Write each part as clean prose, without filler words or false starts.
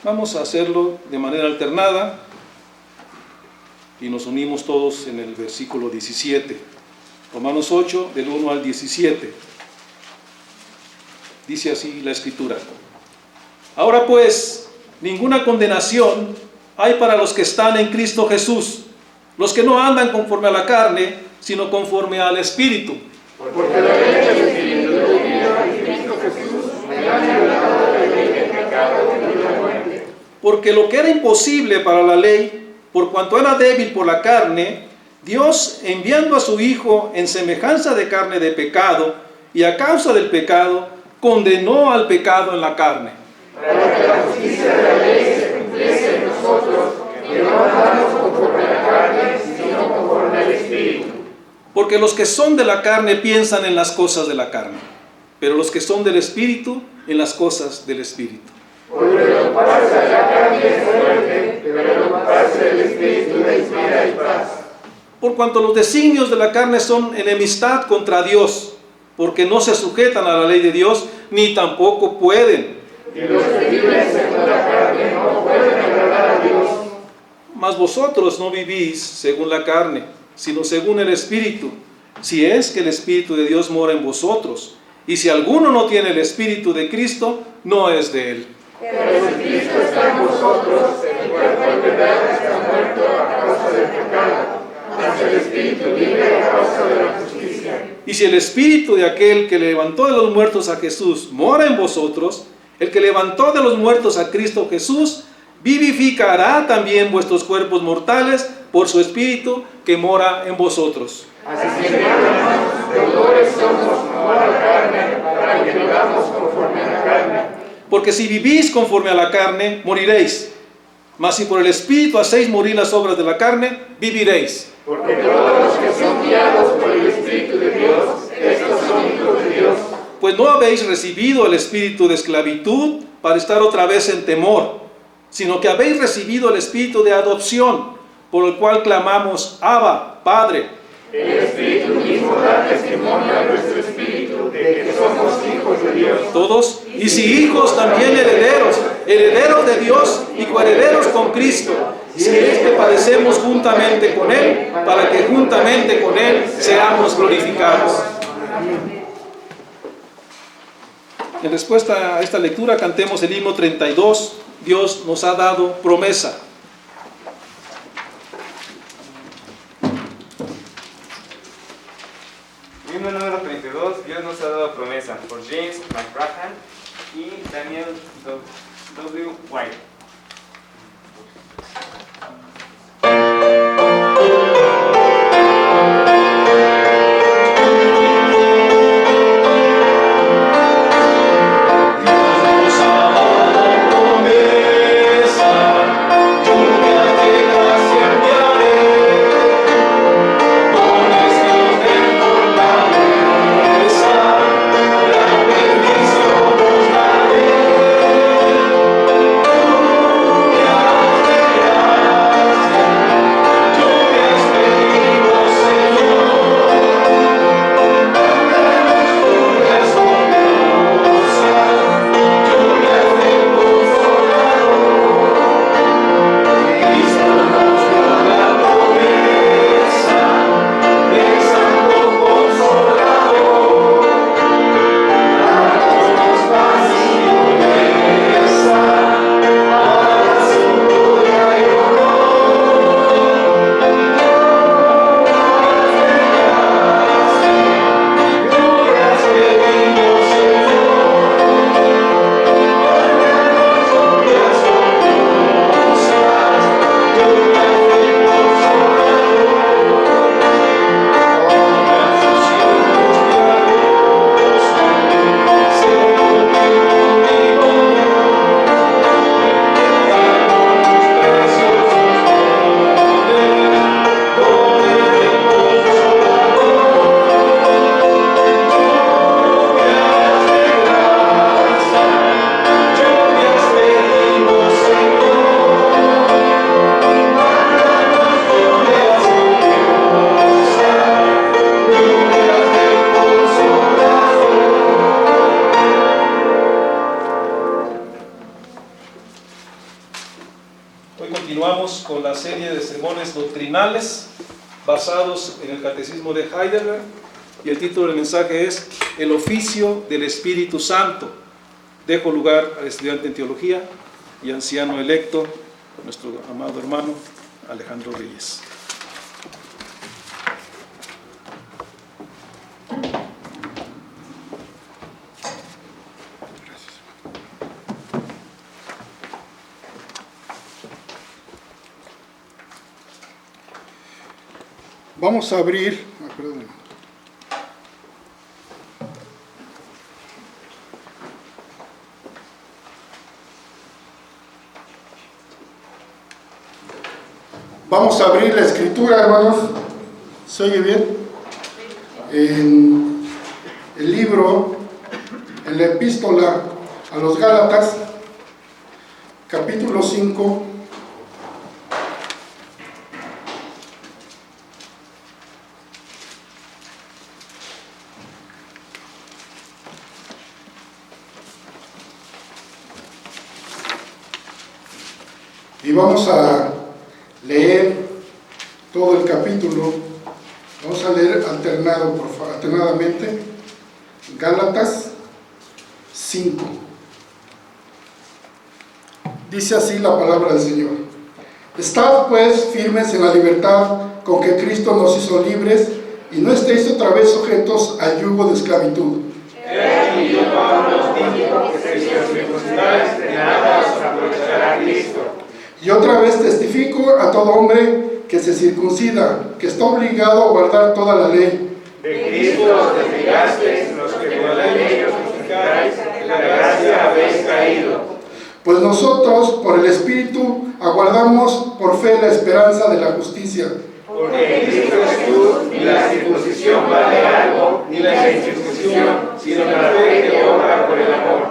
Vamos a hacerlo de manera alternada y nos unimos todos en el versículo 17. Romanos 8, del 1 al 17. Dice así la Escritura. Ahora pues, ninguna condenación hay para los que están en Cristo Jesús, los que no andan conforme a la carne, sino conforme al Espíritu. Porque la ley del Espíritu de vida en Cristo Jesús me ha liberado de la ley del pecado y de la muerte. Porque lo que era imposible para la ley, por cuanto era débil por la carne, Dios, enviando a su Hijo en semejanza de carne de pecado, y a causa del pecado, condenó al pecado en la carne. Para que la justicia de la ley se cumpliese en nosotros, que no andamos conforme a la carne, sino conforme al Espíritu. Porque los que son de la carne piensan en las cosas de la carne, pero los que son del Espíritu, en las cosas del Espíritu. Porque lo que pasa de la carne es muerte, pero lo que pasa del Espíritu es vida y paz. Por cuanto los designios de la carne son enemistad contra Dios, porque no se sujetan a la ley de Dios, ni tampoco pueden. Y los que viven según la carne no pueden agradar a Dios. Mas vosotros no vivís según la carne, sino según el Espíritu, si es que el Espíritu de Dios mora en vosotros. Y si alguno no tiene el Espíritu de Cristo, no es de él. Pero si Cristo está en vosotros, el cuerpo en verdad está muerto a causa del pecado, mas el Espíritu vive a causa de la justicia. Y si el Espíritu de aquel que levantó de los muertos a Jesús mora en vosotros, el que levantó de los muertos a Cristo Jesús, vivificará también vuestros cuerpos mortales por su Espíritu que mora en vosotros. Así que, hermanos, deudores somos no a la carne, para que vivamos conforme a la carne. Porque si vivís conforme a la carne, moriréis. Mas si por el Espíritu hacéis morir las obras de la carne, viviréis. Porque todos los que son guiados por el Espíritu de Dios, estos son hijos de Dios. Pues no habéis recibido el espíritu de esclavitud para estar otra vez en temor, sino que habéis recibido el espíritu de adopción, por el cual clamamos, Abba, Padre. El Espíritu mismo da testimonio a nuestro espíritu de que somos hijos de Dios. Todos, y si hijos, también herederos, herederos de Dios y coherederos con Cristo, si es que padecemos juntamente con Él, para que juntamente con Él seamos glorificados. En respuesta a esta lectura, cantemos el himno 32, Dios nos ha dado promesa. Himno número 32, Dios nos ha dado promesa, por James McGrahan y Daniel W. White. Tú Hoy continuamos con la serie de sermones doctrinales basados en el Catecismo de Heidelberg, y el título del mensaje es El oficio del Espíritu Santo. Dejo lugar al estudiante en teología y anciano electo, nuestro amado hermano Alejandro Reyes. Vamos a abrir, Vamos a abrir la escritura, hermanos. ¿Se oye bien? En el libro, en la epístola a los Gálatas, capítulo 5. Y vamos a leer todo el capítulo. Vamos a leer alternadamente. Gálatas 5. Dice así la palabra del Señor: Estad pues firmes en la libertad con que Cristo nos hizo libres, y no estéis otra vez sujetos al yugo de esclavitud. Y yo, Pablo, os digo que si os circuncidáis, de nada os aprovechará Cristo. Y otra vez testifico a todo hombre que se circuncida, que está obligado a guardar toda la ley. De Cristo os desligasteis, los que por la ley os justificáis, en la gracia habéis caído. Pues nosotros, por el Espíritu, aguardamos por fe la esperanza de la justicia. Porque en Cristo Jesús ni la circuncisión vale algo, ni la incircuncisión, sino la fe que obra por el amor.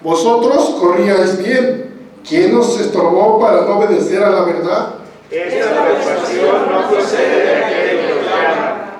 Vosotros corríais bien. ¿Quién os estorbó para no obedecer a la verdad? Esta persuasión no procede de aquel que os llama.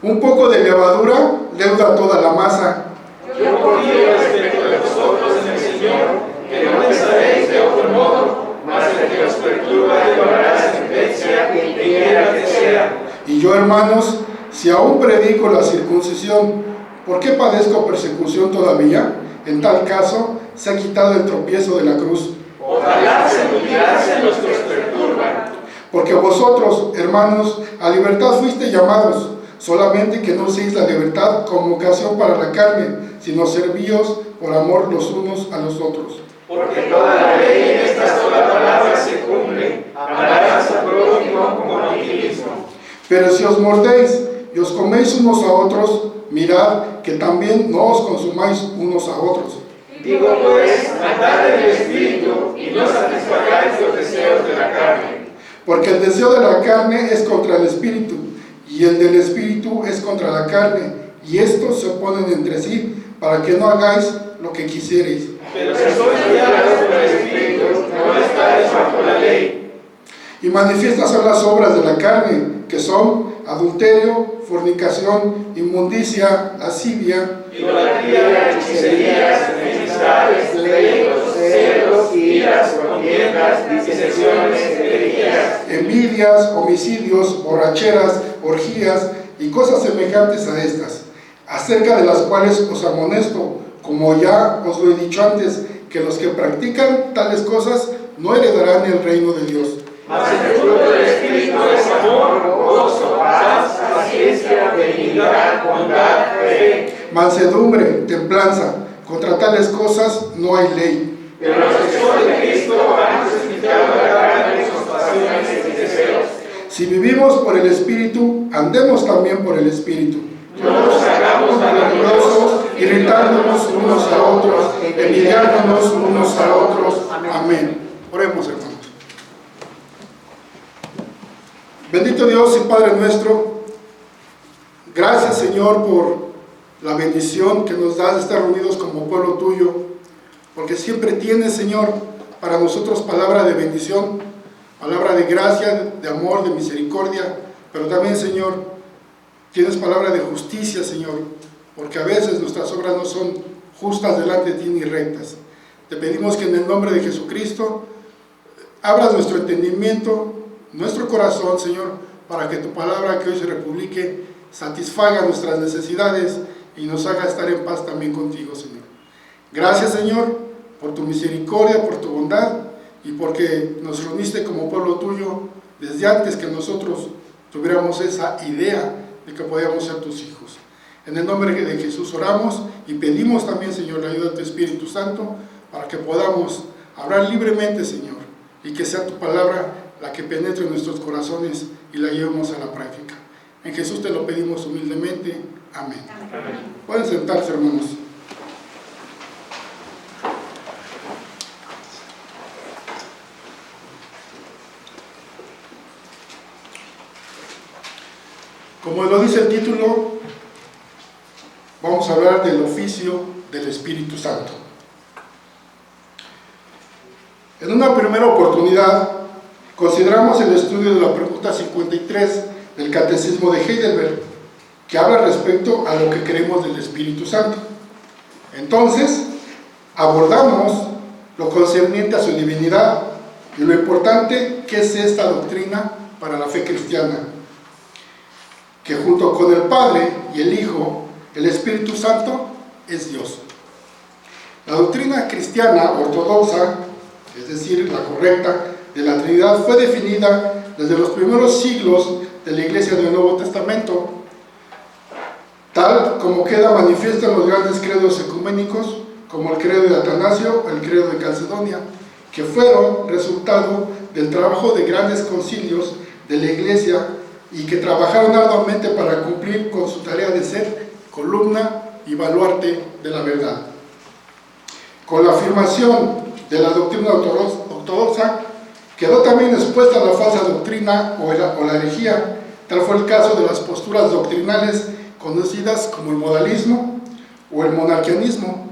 Un poco de levadura leuda toda la masa. Yo confío respecto de vosotros en el Señor, que no pensaréis de otro modo, mas el que os perturba llevará sentencia, quien quiera que sea. Y yo, hermanos, si aún predico la circuncisión, ¿por qué padezco persecución todavía? En tal caso, se ha quitado el tropiezo de la cruz. Ojalá se humillase los que os perturban. Porque vosotros, hermanos, a libertad fuiste llamados, solamente que no uséis la libertad como ocasión para la carne, sino servíos por amor los unos a los otros. Porque toda la ley en esta sola palabra se cumple: amarás a prójimo como a ti mismo. Pero si os mordéis y os coméis unos a otros, mirad que también no os consumáis unos a otros. Digo pues, andad en el Espíritu, y no satisfagáis los deseos de la carne. Porque el deseo de la carne es contra el Espíritu, y el del Espíritu es contra la carne, y estos se oponen entre sí, para que no hagáis lo que quisierais. Pero si sois guiados por el Espíritu, no estáis bajo la ley. Y manifiestas son las obras de la carne, que son adulterio, fornicación, inmundicia, lascivia, idolatría, hechicerías, enemistades, pleitos, celos, iras, contiendas, disensiones, herejías, envidias, homicidios, borracheras, orgías y cosas semejantes a estas, acerca de las cuales os amonesto, como ya os lo he dicho antes, que los que practican tales cosas no heredarán el reino de Dios. Mas el fruto del Espíritu es amor, gozo, paz, paciencia, benignidad, bondad, fe, mansedumbre, templanza. Contra tales cosas no hay ley. Pero los que son de Cristo han crucificado la carne en sus pasiones y deseos. Si vivimos por el Espíritu, andemos también por el Espíritu. No nos hagamos Vanagloriosos, irritándonos unos a otros, envidiándonos unos a otros. Amén. Oremos, hermanos. Bendito Dios y Padre nuestro, gracias, Señor, por la bendición que nos das de estar reunidos como pueblo tuyo, porque siempre tienes, Señor, para nosotros palabra de bendición, palabra de gracia, de amor, de misericordia, pero también, Señor, tienes palabra de justicia, Señor, porque a veces nuestras obras no son justas delante de ti ni rectas. Te pedimos que en el nombre de Jesucristo abras nuestro entendimiento, nuestro corazón, Señor, para que tu palabra que hoy se republique satisfaga nuestras necesidades y nos haga estar en paz también contigo, Señor. Gracias, Señor, por tu misericordia, por tu bondad y porque nos reuniste como pueblo tuyo desde antes que nosotros tuviéramos esa idea de que podíamos ser tus hijos. En el nombre de Jesús oramos y pedimos también, Señor, la ayuda de tu Espíritu Santo para que podamos hablar libremente, Señor, y que sea tu palabra la que penetre en nuestros corazones y la llevemos a la práctica. En Jesús te lo pedimos humildemente. Amén. Amén. Pueden sentarse, hermanos. Como lo dice el título, vamos a hablar del oficio del Espíritu Santo. En una primera oportunidad, consideramos el estudio de la pregunta 53 del Catecismo de Heidelberg, que habla respecto a lo que creemos del Espíritu Santo. Entonces, abordamos lo concerniente a su divinidad y lo importante que es esta doctrina para la fe cristiana, que junto con el Padre y el Hijo, el Espíritu Santo es Dios. La doctrina cristiana ortodoxa, es decir, la correcta, de la Trinidad fue definida desde los primeros siglos de la Iglesia del Nuevo Testamento, tal como queda manifiesto en los grandes credos ecuménicos, como el credo de Atanasio o el credo de Calcedonia, que fueron resultado del trabajo de grandes concilios de la Iglesia y que trabajaron arduamente para cumplir con su tarea de ser columna y baluarte de la verdad. Con la afirmación de la doctrina ortodoxa, quedó también expuesta la falsa doctrina o la herejía. Tal fue el caso de las posturas doctrinales conocidas como el modalismo o el monarquianismo,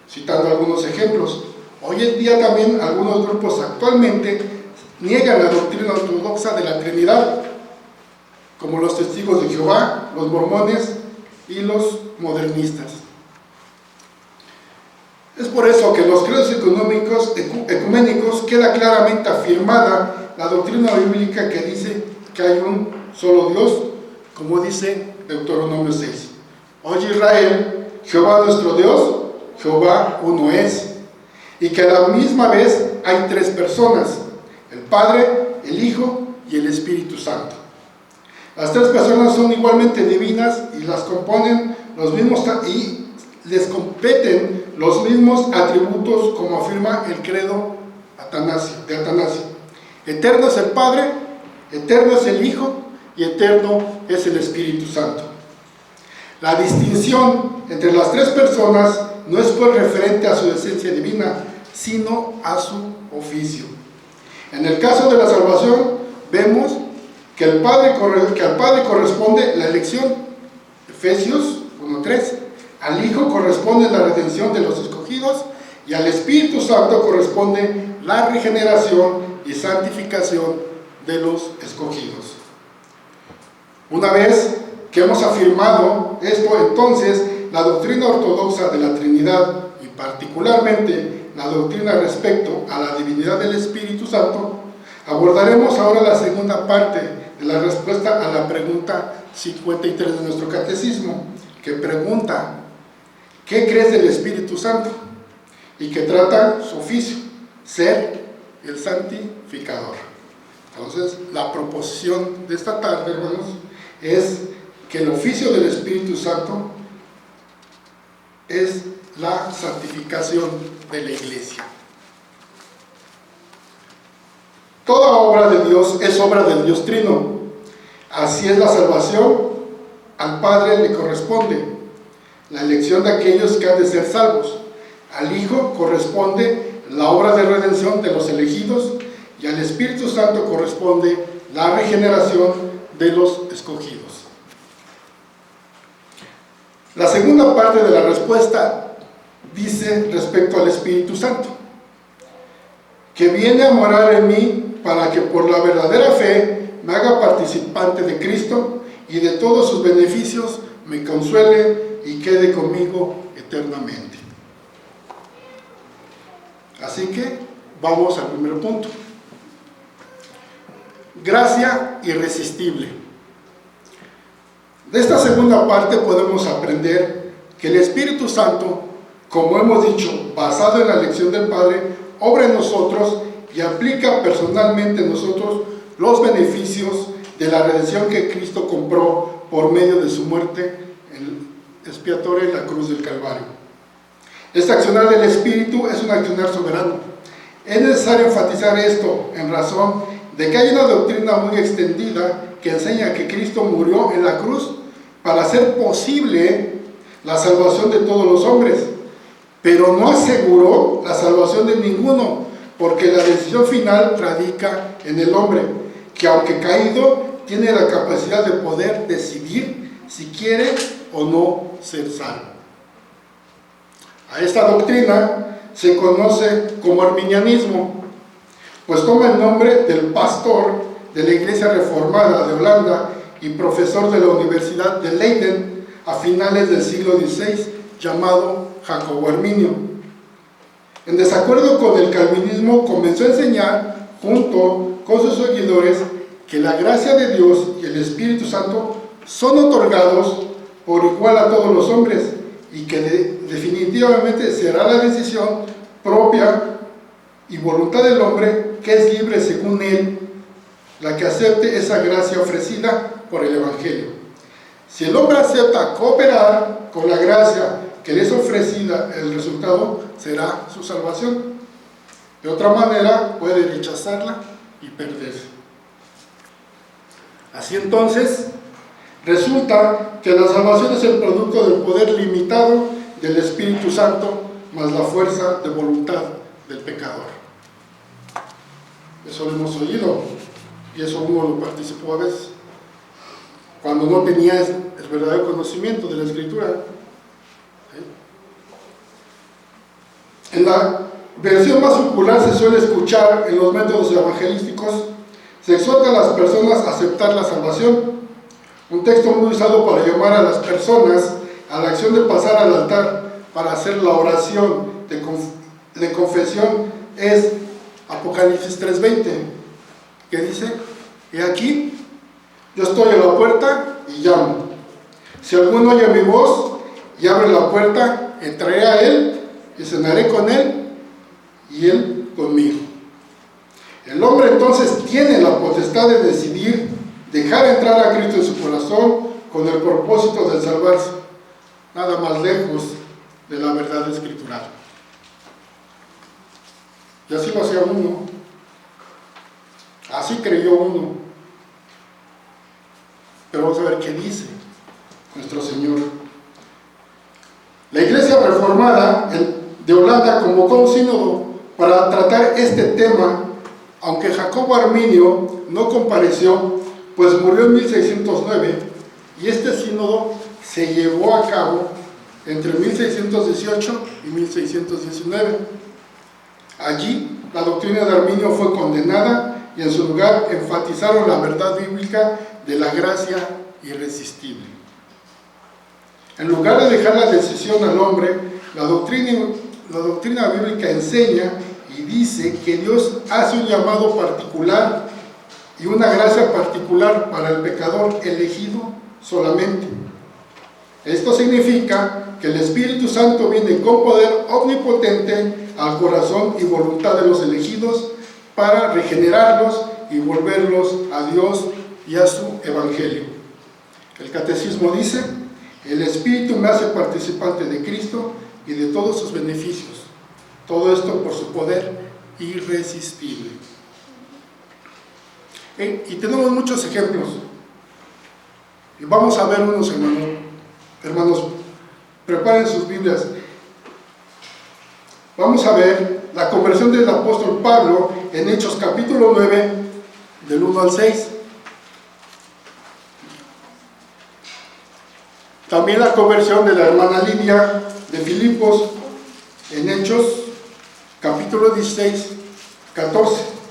citando algunos ejemplos. Hoy en día también algunos grupos actualmente niegan la doctrina ortodoxa de la Trinidad, como los testigos de Jehová, los mormones y los modernistas. Es por eso que en los credos ecuménicos queda claramente afirmada la doctrina bíblica que dice que hay un solo Dios, como dice Deuteronomio 6. Oye Israel, Jehová nuestro Dios, Jehová uno es, y que a la misma vez hay tres personas, el Padre, el Hijo y el Espíritu Santo. Las tres personas son igualmente divinas y las componen los mismos y les competen los mismos atributos, como afirma el credo de Atanasio. Eterno es el Padre, eterno es el Hijo y eterno es el Espíritu Santo. La distinción entre las tres personas no es pues referente a su esencia divina, sino a su oficio. En el caso de la salvación, vemos que al Padre corresponde la elección, Efesios 1:3, al Hijo corresponde la redención de los escogidos y al Espíritu Santo corresponde la regeneración y santificación de los escogidos. Una vez que hemos afirmado esto, entonces la doctrina ortodoxa de la Trinidad y particularmente la doctrina respecto a la divinidad del Espíritu Santo, abordaremos ahora la segunda parte de la respuesta a la pregunta 53 de nuestro catecismo, que pregunta: ¿qué crees del Espíritu Santo? Y que trata su oficio, ser el santificador. Entonces, la proposición de esta tarde, hermanos, es que el oficio del Espíritu Santo es la santificación de la Iglesia. Toda obra de Dios es obra del Dios Trino. Así es la salvación, al Padre le corresponde la elección de aquellos que han de ser salvos, al Hijo corresponde la obra de redención de los elegidos y al Espíritu Santo corresponde la regeneración de los escogidos. La segunda parte de la respuesta dice respecto al Espíritu Santo, que viene a morar en mí para que por la verdadera fe me haga participante de Cristo y de todos sus beneficios me consuele y quede conmigo eternamente. Así que vamos al primer punto. gracia irresistible. De esta segunda parte podemos aprender que el Espíritu Santo, como hemos dicho, basado en la lección del Padre, obra en nosotros y aplica personalmente en nosotros los beneficios de la redención que Cristo compró por medio de su muerte expiatoria en la cruz del Calvario. Este accionar del Espíritu es un accionar soberano. Es necesario enfatizar esto en razón de que hay una doctrina muy extendida que enseña que Cristo murió en la cruz para hacer posible la salvación de todos los hombres, pero no aseguró la salvación de ninguno, porque la decisión final radica en el hombre, que aunque caído, tiene la capacidad de poder decidir si quiere o no ser salvo. A esta doctrina se conoce como arminianismo, pues toma el nombre del pastor de la Iglesia Reformada de Holanda y profesor de la Universidad de Leiden a finales del siglo XVI, llamado Jacobo Arminio. En desacuerdo con el calvinismo, comenzó a enseñar, junto con sus seguidores, que la gracia de Dios y el Espíritu Santo son otorgados por igual a todos los hombres y que definitivamente será la decisión propia y voluntad del hombre, que es libre según él, la que acepte esa gracia ofrecida por el Evangelio. Si el hombre acepta cooperar con la gracia que le es ofrecida, el resultado será su salvación. De otra manera, puede rechazarla y perderse. Así entonces, resulta que la salvación es el producto del poder limitado del Espíritu Santo más la fuerza de voluntad del pecador. Eso lo hemos oído y eso uno lo participó a veces, cuando no tenía el verdadero conocimiento de la Escritura. En la versión más popular se suele escuchar en los métodos evangelísticos: se exhorta a las personas a aceptar la salvación. Un texto muy usado para llamar a las personas a la acción de pasar al altar para hacer la oración de confesión es Apocalipsis 3:20, que dice: he aquí, yo estoy a la puerta y llamo. Si alguno oye mi voz y abre la puerta, entraré a él y cenaré con él y él conmigo. El hombre entonces tiene la potestad de decidir dejar entrar a Cristo en su corazón con el propósito de salvarse. Nada más lejos de la verdad escritural. Y así lo hacía uno. Así creyó uno. Pero vamos a ver qué dice nuestro Señor. La Iglesia Reformada de Holanda convocó un sínodo para tratar este tema, aunque Jacobo Arminio no compareció, pues murió en 1609, y este sínodo se llevó a cabo entre 1618 y 1619. Allí la doctrina de Arminio fue condenada y en su lugar enfatizaron la verdad bíblica de la gracia irresistible. En lugar de dejar la decisión al hombre, la doctrina bíblica enseña y dice que Dios hace un llamado particular y una gracia particular para el pecador elegido solamente. Esto significa que el Espíritu Santo viene con poder omnipotente al corazón y voluntad de los elegidos para regenerarlos y volverlos a Dios y a su Evangelio. El Catecismo dice: el Espíritu me hace participante de Cristo y de todos sus beneficios. Todo esto por su poder irresistible. Y tenemos muchos ejemplos. Y vamos a ver unos, hermanos. Preparen sus Biblias. Vamos a ver la conversión del apóstol Pablo en Hechos capítulo 9, del 1 al 6. También la conversión de la hermana Lidia de Filipos en Hechos capítulo 16, 14.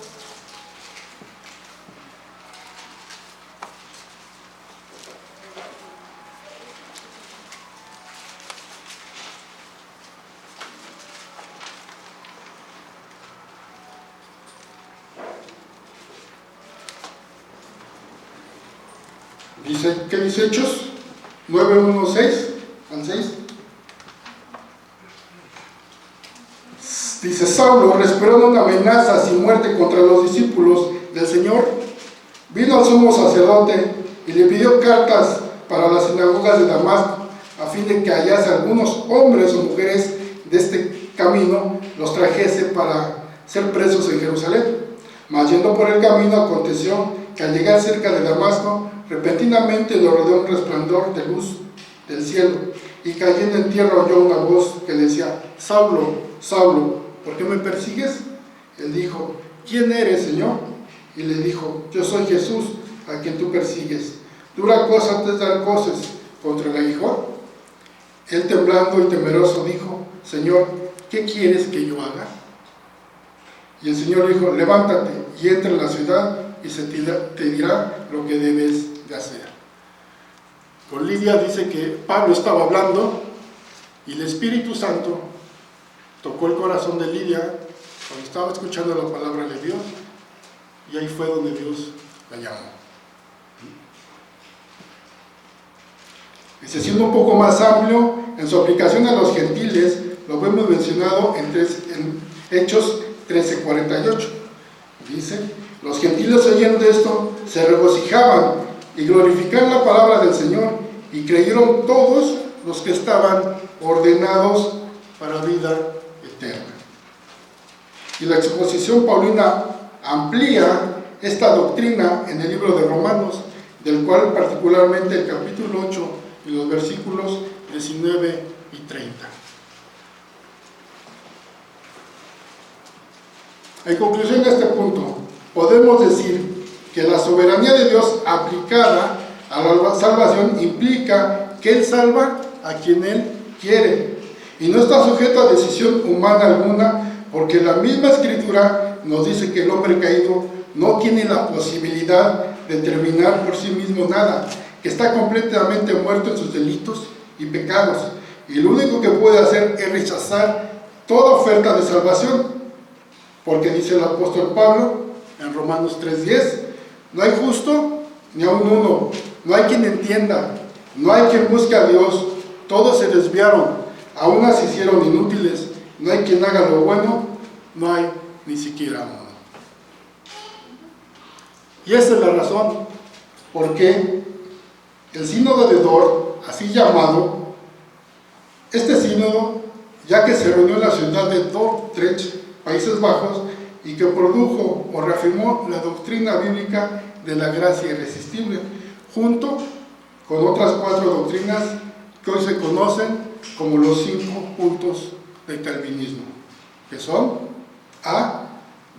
Dice, ¿qué dice Hechos? 9:1-6 al 6. Dice, Saulo, respirando una amenaza sin muerte contra los discípulos del Señor, vino al sumo sacerdote y le pidió cartas para las sinagogas de Damasco, a fin de que hallase algunos hombres o mujeres de este camino, los trajese para ser presos en Jerusalén. Mas yendo por el camino, aconteció que al llegar cerca de Damasco, repentinamente lo rodeó un resplandor de luz del cielo, y cayendo en tierra oyó una voz que le decía, Saulo, Saulo, ¿por qué me persigues? Él dijo, ¿quién eres, Señor? Y le dijo, yo soy Jesús, a quien tú persigues. ¿Dura cosa te dar cosas contra el aguijón? Él, temblando y temeroso, dijo, Señor, ¿qué quieres que yo haga? Y el Señor dijo, levántate y entra en la ciudad y se te dirá lo que debes de hacer. Con Lidia dice que Pablo estaba hablando y el Espíritu Santo tocó el corazón de Lidia cuando estaba escuchando la palabra de Dios, y ahí fue donde Dios la llamó. Dice, siendo un poco más amplio en su aplicación a los gentiles, lo vemos mencionado en Hechos 13:48. Dice, los gentiles oyendo esto se regocijaban y glorificaban la palabra del Señor, y creyeron todos los que estaban ordenados para vida eterna. Y la exposición paulina amplía esta doctrina en el libro de Romanos, del cual particularmente el capítulo 8 y los versículos 19 y 30. En conclusión de este punto, podemos decir que la soberanía de Dios aplicada a la salvación implica que Él salva a quien Él quiere y no está sujeto a decisión humana alguna, porque la misma Escritura nos dice que el hombre caído no tiene la posibilidad de determinar por sí mismo nada, que está completamente muerto en sus delitos y pecados, y lo único que puede hacer es rechazar toda oferta de salvación, porque dice el apóstol Pablo en Romanos 3:10, no hay justo ni aun uno, no hay quien entienda, no hay quien busque a Dios, todos se desviaron, a unas se hicieron inútiles, no hay quien haga lo bueno, no hay ni siquiera uno. Y esa es la razón por qué el sínodo de Dort, así llamado, este sínodo, ya que se reunió en la ciudad de Dordrecht, Países Bajos, y que produjo o reafirmó la doctrina bíblica de la gracia irresistible, junto con otras 4 doctrinas que hoy se conocen como los 5 puntos del calvinismo, que son A,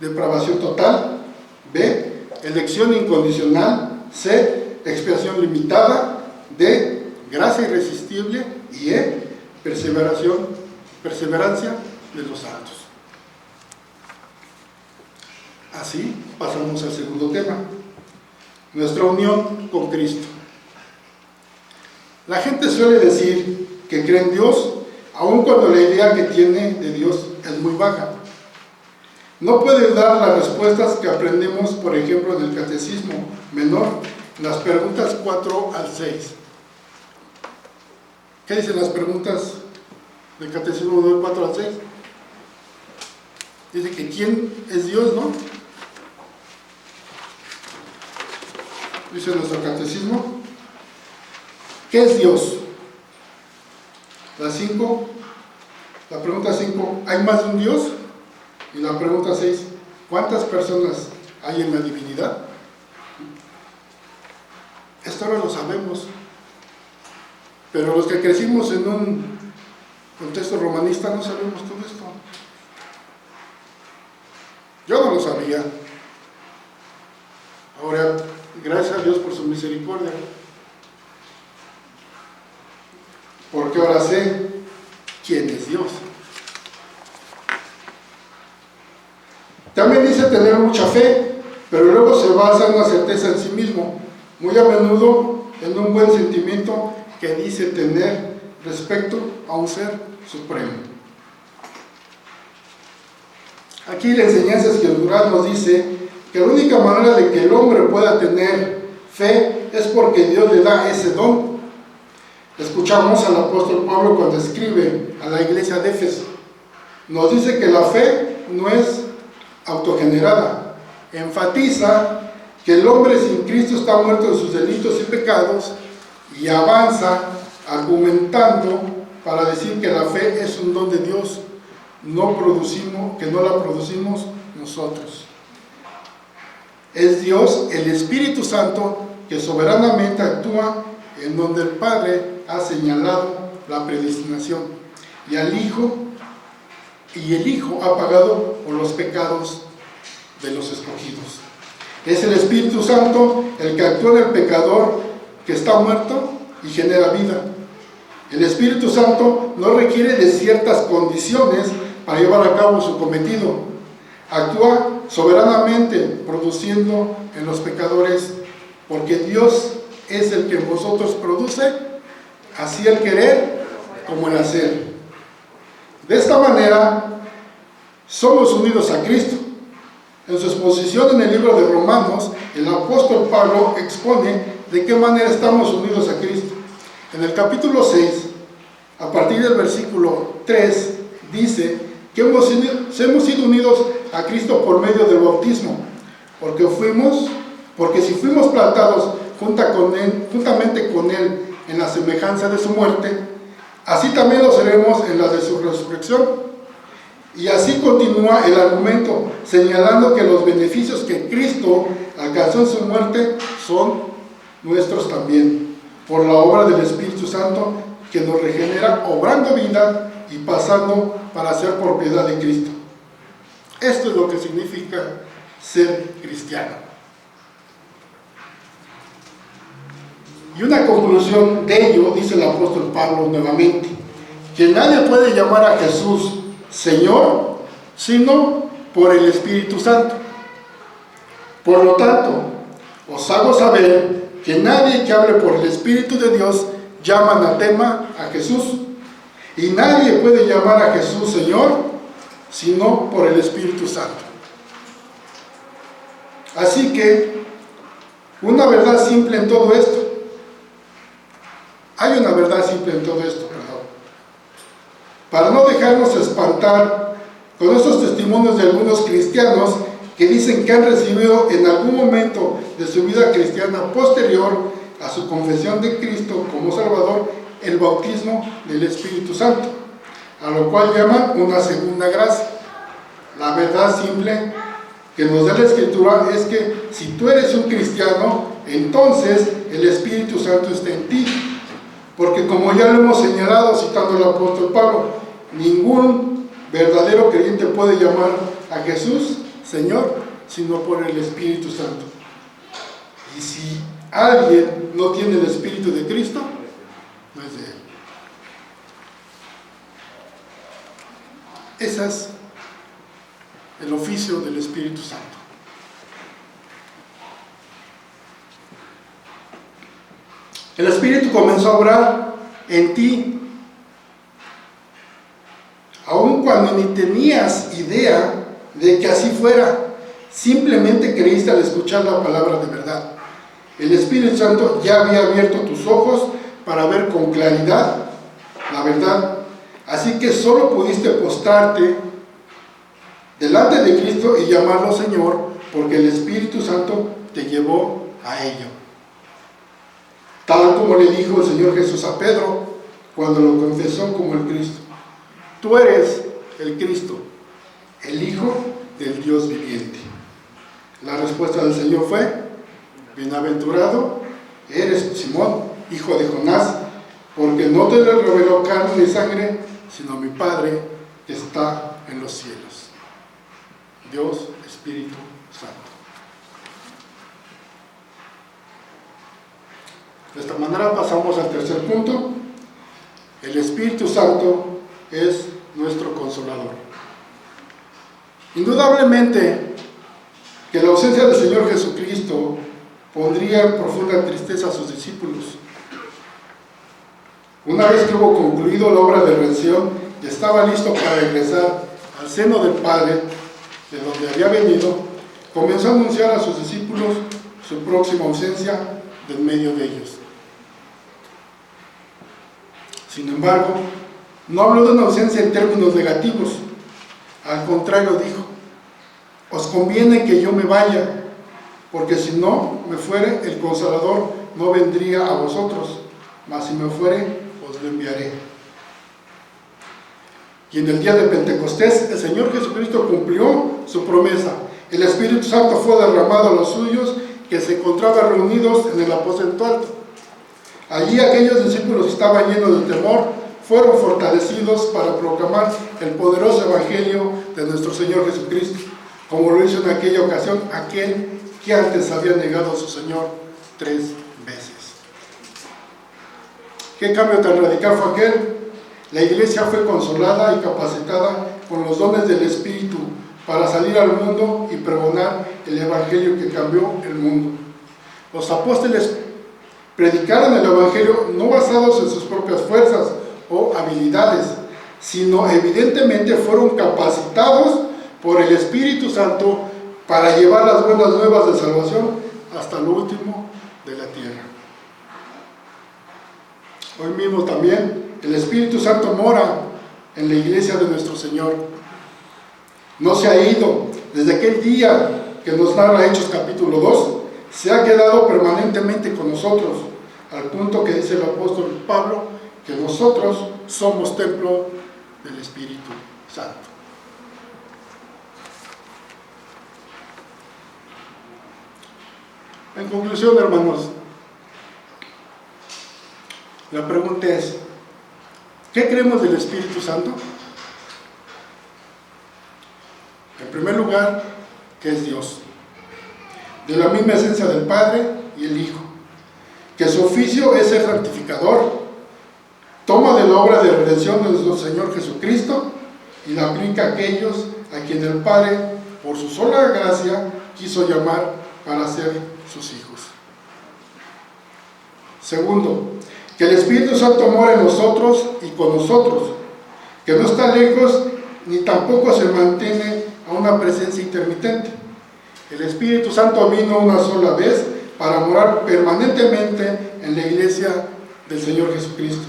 depravación total; B, elección incondicional; C, expiación limitada; D, gracia irresistible; y E, perseverancia de los santos. Así pasamos al segundo tema, nuestra unión con Cristo. La gente suele decir que cree en Dios, aun cuando la idea que tiene de Dios es muy baja. No puede dar las respuestas que aprendemos, por ejemplo, en el Catecismo Menor, las preguntas 4 al 6. ¿Qué dicen las preguntas del Catecismo Menor 4 al 6? Dice que ¿quién es Dios, no? Dice nuestro Catecismo, ¿qué es Dios? La pregunta 5, ¿hay más de un Dios? Y la pregunta 6, ¿cuántas personas hay en la divinidad? Esto ahora lo sabemos, pero los que crecimos en un contexto romanista no sabemos todo esto. Yo no lo sabía. Ahora, gracias a Dios por su misericordia, porque ahora sé quién es Dios. También dice tener mucha fe, pero luego se basa en una certeza en sí mismo, muy a menudo en un buen sentimiento que dice tener respecto a un ser supremo. Aquí la enseñanza escritural nos dice que la única manera de que el hombre pueda tener fe es porque Dios le da ese don. Escuchamos al apóstol Pablo cuando escribe a la iglesia de Éfeso. Nos dice que la fe no es autogenerada. Enfatiza que el hombre sin Cristo está muerto en sus delitos y pecados, y avanza argumentando para decir que la fe es un don de Dios, que no la producimos nosotros. Es Dios, el Espíritu Santo, que soberanamente actúa en donde el Padre ha señalado la predestinación, y el Hijo ha pagado por los pecados de los escogidos. Es el Espíritu Santo el que actúa en el pecador que está muerto y genera vida. El Espíritu Santo no requiere de ciertas condiciones para llevar a cabo su cometido. Actúa soberanamente produciendo en los pecadores, porque Dios es el que en vosotros produce así el querer como el hacer. De esta manera somos unidos a Cristo. En su exposición en el libro de Romanos, el apóstol Pablo expone de qué manera estamos unidos a Cristo. En el capítulo 6, a partir del versículo 3, dice que hemos sido unidos a Cristo por medio del bautismo, porque si fuimos plantados juntamente con Él en la semejanza de su muerte, así también lo seremos en la de su resurrección. Y así continúa el argumento, señalando que los beneficios que Cristo alcanzó en su muerte son nuestros también, por la obra del Espíritu Santo que nos regenera, obrando vida y pasando para ser propiedad de Cristo. Esto es lo que significa ser cristiano. Y una conclusión de ello, dice el apóstol Pablo nuevamente, que nadie puede llamar a Jesús Señor, sino por el Espíritu Santo. Por lo tanto, os hago saber que nadie que hable por el Espíritu de Dios llama anatema a Jesús, y nadie puede llamar a Jesús Señor, sino por el Espíritu Santo. Así que, una verdad simple en todo esto. Hay una verdad simple en todo esto, para no dejarnos espantar con estos testimonios de algunos cristianos que dicen que han recibido en algún momento de su vida cristiana posterior a su confesión de Cristo como Salvador el bautismo del Espíritu Santo, a lo cual llaman una segunda gracia. La verdad simple que nos da la Escritura es que si tú eres un cristiano, entonces el Espíritu Santo está en ti, porque como ya lo hemos señalado citando al apóstol Pablo, ningún verdadero creyente puede llamar a Jesús Señor, sino por el Espíritu Santo. Y si alguien no tiene el Espíritu de Cristo, no es de Él. Ese es el oficio del Espíritu Santo. El Espíritu comenzó a obrar en ti, aun cuando ni tenías idea de que así fuera, simplemente creíste al escuchar la palabra de verdad. El Espíritu Santo ya había abierto tus ojos para ver con claridad la verdad, así que solo pudiste postrarte delante de Cristo y llamarlo Señor, porque el Espíritu Santo te llevó a ello. Tal como le dijo el Señor Jesús a Pedro cuando lo confesó como el Cristo: tú eres el Cristo, el Hijo del Dios viviente. La respuesta del Señor fue: bienaventurado eres Simón, hijo de Jonás, porque no te lo reveló carne ni sangre, sino mi Padre que está en los cielos. Dios, Espíritu Santo. De esta manera pasamos al tercer punto. El Espíritu Santo es nuestro consolador. Indudablemente que la ausencia del Señor Jesucristo pondría en profunda tristeza a sus discípulos. Una vez que hubo concluido la obra de redención y estaba listo para regresar al seno del Padre, de donde había venido, comenzó a anunciar a sus discípulos su próxima ausencia de en medio de ellos. Sin embargo, no habló de una ausencia en términos negativos. Al contrario, dijo: os conviene que yo me vaya, porque si no me fuere, el Consolador no vendría a vosotros, mas si me fuere, os lo enviaré. Y en el día de Pentecostés, el Señor Jesucristo cumplió su promesa. El Espíritu Santo fue derramado a los suyos que se encontraban reunidos en el aposento alto. Allí aquellos discípulos que estaban llenos de temor fueron fortalecidos para proclamar el poderoso Evangelio de nuestro Señor Jesucristo, como lo hizo en aquella ocasión aquel que antes había negado a su Señor 3 veces. ¿Qué cambio tan radical fue aquel? La iglesia fue consolada y capacitada con los dones del Espíritu para salir al mundo y pregonar el Evangelio que cambió el mundo. Los apóstoles predicaron el Evangelio no basados en sus propias fuerzas o habilidades, sino evidentemente fueron capacitados por el Espíritu Santo para llevar las buenas nuevas de salvación hasta lo último de la tierra. Hoy mismo también el Espíritu Santo mora en la iglesia de nuestro Señor. No se ha ido. Desde aquel día que nos narra Hechos capítulo 2, se ha quedado permanentemente con nosotros, al punto que dice el apóstol Pablo que nosotros somos templo del Espíritu Santo. En conclusión, hermanos, la pregunta es: ¿qué creemos del Espíritu Santo? En primer lugar, que es Dios, de la misma esencia del Padre y el Hijo, que su oficio es ser santificador, toma de la obra de redención de nuestro Señor Jesucristo y la aplica a aquellos a quien el Padre, por su sola gracia, quiso llamar para ser sus hijos. Segundo, que el Espíritu Santo mora en nosotros y con nosotros, que no está lejos ni tampoco se mantiene a una presencia intermitente. El Espíritu Santo vino una sola vez para morar permanentemente en la iglesia del Señor Jesucristo,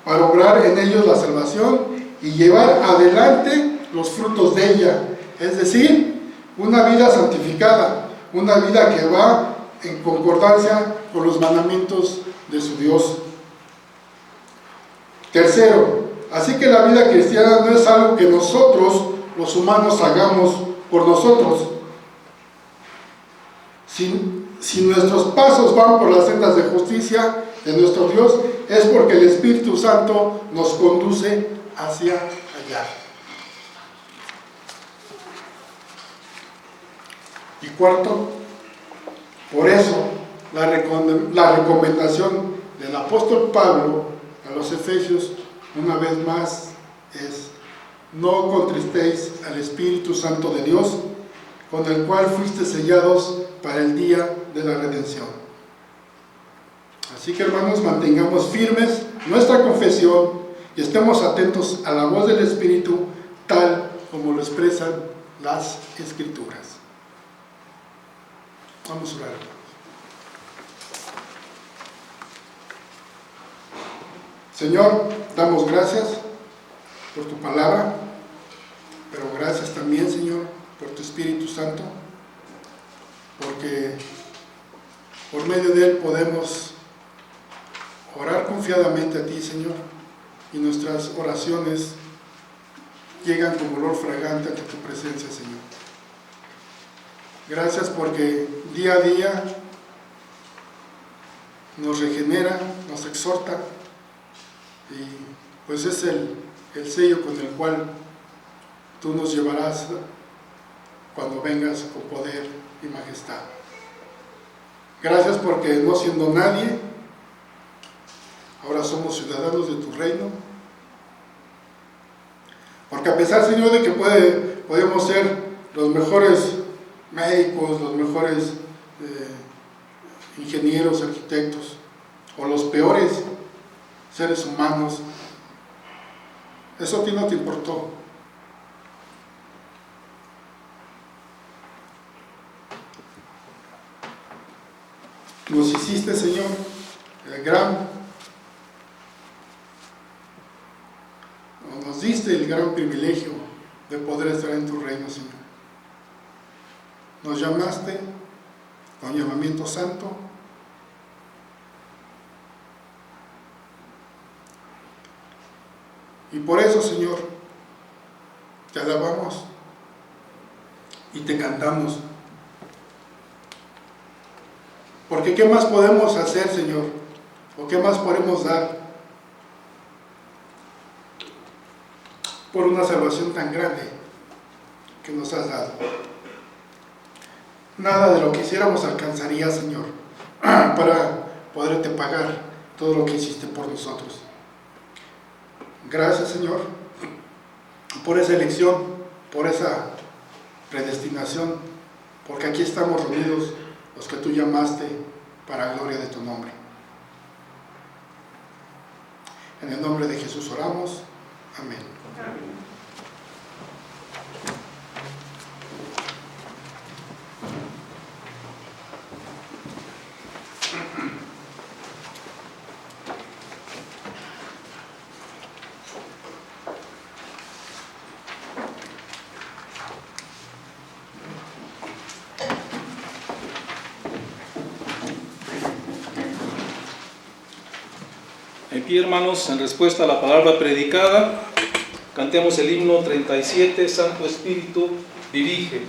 para obrar en ellos la salvación y llevar adelante los frutos de ella, es decir, una vida santificada, una vida que va en concordancia con los mandamientos de su Dios. Tercero, así que la vida cristiana no es algo que nosotros, los humanos, hagamos por nosotros. Si nuestros pasos van por las sendas de justicia de nuestro Dios, es porque el Espíritu Santo nos conduce hacia allá. Y cuarto, por eso la recomendación del apóstol Pablo a los Efesios, una vez más, es: no contristéis al Espíritu Santo de Dios, con el cual fuiste sellados para el día de la redención. Así que, hermanos, mantengamos firmes nuestra confesión y estemos atentos a la voz del Espíritu, tal como lo expresan las Escrituras. Vamos a orar. Señor, damos gracias por tu palabra, pero gracias también, Señor, por tu Espíritu Santo, porque por medio de él podemos orar confiadamente a ti, Señor, y nuestras oraciones llegan como olor fragante ante tu presencia, Señor. Gracias porque día a día nos regenera, nos exhorta, y pues es el sello con el cual tú nos llevarás cuando vengas con poder y majestad. Gracias porque no siendo nadie, ahora somos ciudadanos de tu reino. Porque a pesar, Señor, de que podemos ser los mejores médicos, los mejores ingenieros, arquitectos, o los peores seres humanos, eso a ti no te importó. nos hiciste, Señor, nos diste el gran privilegio de poder estar en tu reino, Señor. Nos llamaste con llamamiento santo. Y por eso, Señor, te alabamos y te cantamos. Porque ¿qué más podemos hacer, Señor? ¿O qué más podemos dar por una salvación tan grande que nos has dado? Nada de lo que hiciéramos alcanzaría, Señor, para poderte pagar todo lo que hiciste por nosotros. Gracias, Señor, por esa elección, por esa predestinación, porque aquí estamos reunidos los que tú llamaste para gloria de tu nombre. En el nombre de Jesús oramos. Amén. En pie, hermanos, en respuesta a la palabra predicada, cantemos el himno 37, Santo Espíritu, dirige.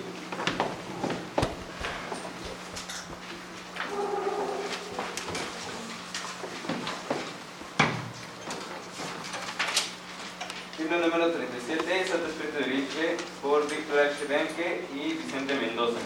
Himno número 37, Santo Espíritu dirige, por Víctor H. Benke y Vicente Mendoza.